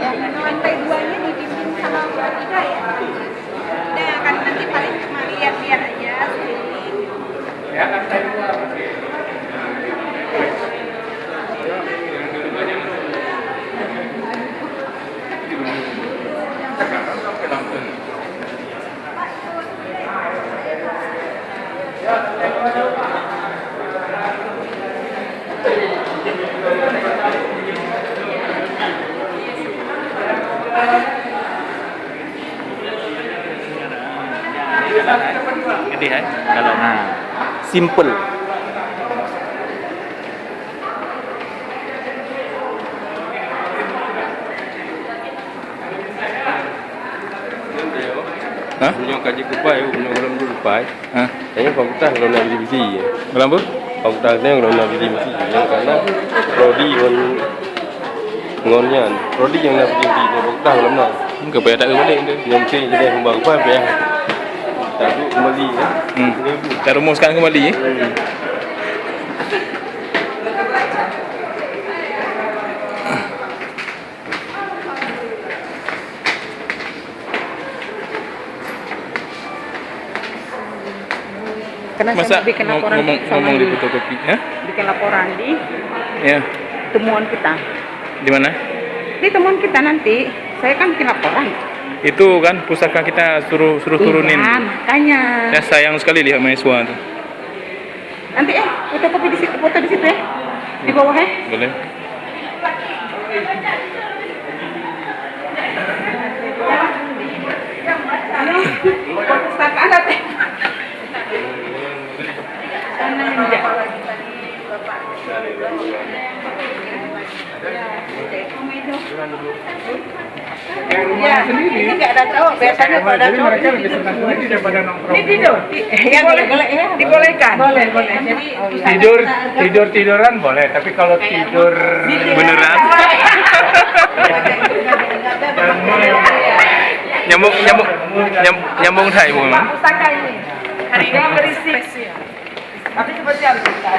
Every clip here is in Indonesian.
Ya, lantai 2-nya dibimbing sama Bu Ida ya. Udah akan nanti paling cuma lihat-lihat aja sekeliling. Ya, lantai 2. Gede kan? Kalau simple. Hah? Punya kaji kupai, punya belum kupai. Hah? Kayaknya fakultas kalau nak divisi ya. Berapa? Fakultasnya kalau nak divisi yang karena prodi ngonnya, prodi yang nak divisi dia fakultas belum nak. Kepaya tak balik tu. Yang mesti jadi hamba kupai apa ya? Satu kembali ya. Kita rumuskan kembali ya. Karena saya bikin laporan ngomong di fotokopi, ya? bikin laporan di Ya. temuan kita. Di mana? Di temuan kita nanti, saya kan bikin laporan. Itu kan pusaka kita suruh turunin. Iya, makanya. Ya sayang sekali lihat mahasiswa tuh. Nanti fotokopi di situ, foto di situ ya. Di bawah ya. Boleh. Perpustakaan nanti. Ya, ini nggak ada cowok. Biasanya kalau ada cowok Mereka lebih senang sendiri daripada nongkrong. ini tidur. Yang boleh ya, dibolehkan. Boleh. Jadi Tiduran boleh, tapi kalau tidur Beneran? Nyambung saya bu memang. pustaka ini hari ini berisi. Tapi seperti apa kita?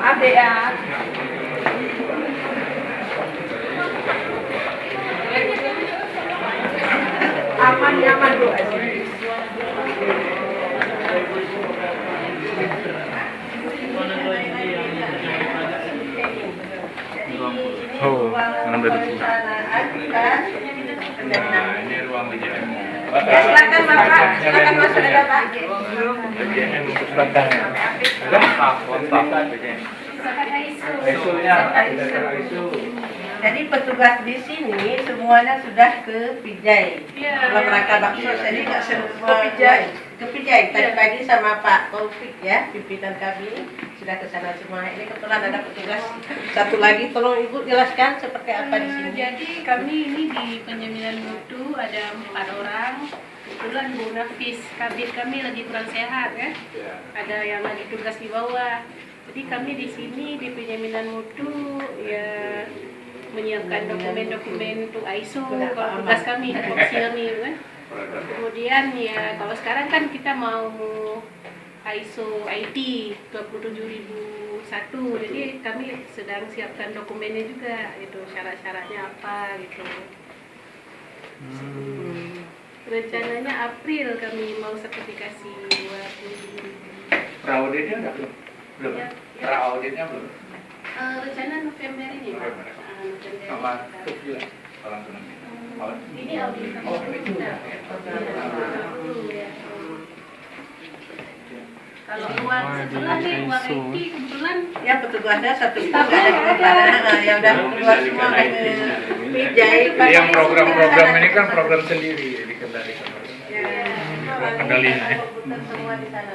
Ada ya. Aman dulu aja. Oh, enam dari itu. ini ruang BJM. Silakan Bapak, silakan masuk ada Pak. BJM untuk sebantahnya. Jadi petugas di sini semuanya sudah ke Pijai. Dalam rangka bakso, jadi nggak semua ke Pijai. Tadi pagi sama Pak Taufik ya, pimpinan kami sudah ke sana semua. Ini kebetulan ada petugas satu lagi, tolong Ibu jelaskan seperti apa di sini. Jadi kami ini di penjaminan mutu ada 4 orang. Kebetulan Bu Nafis, kabit kami lagi kurang sehat ya. Ada yang lagi tugas di bawah. Jadi kami di sini di penjaminan mutu ya menyiapkan dokumen-dokumen untuk ISO kalau tugas kami, fungsi kami kan. Kemudian ya kalau sekarang kan kita mau ISO IT 27001, jadi kami sedang siapkan dokumennya juga, itu syarat-syaratnya apa gitu. Rencananya April kami mau sertifikasi buat Prauditnya udah belum? Belum. Ya. Prauditnya belum. rencana November ini Pak. November. Sama tuh juga orang tunang. Ini audit kami. Kalau uang setelah nih uang IT kebetulan Ya petugasnya satu itu nggak ada kebakaran, ya udah keluar semua ke Pijai. Yang program-program ini kan program sendiri dikendalikan. Kendalinya ya. semua di sana.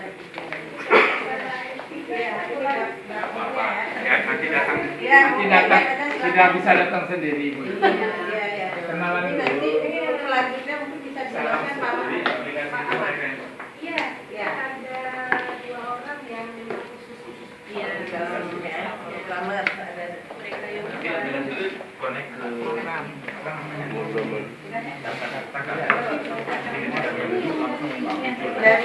Ya, nanti datang. Ya, Nanti datang. Tidak bisa datang sendiri. Bu. Iya. Kenalan Ini dulu. nanti ini selanjutnya mungkin bisa dijelaskan Pak Ahmad. iya Ya. ada 2 orang yang khusus Iya, di dalamnya. Selamat ada. mereka yang Connect ke program. Belum. Dari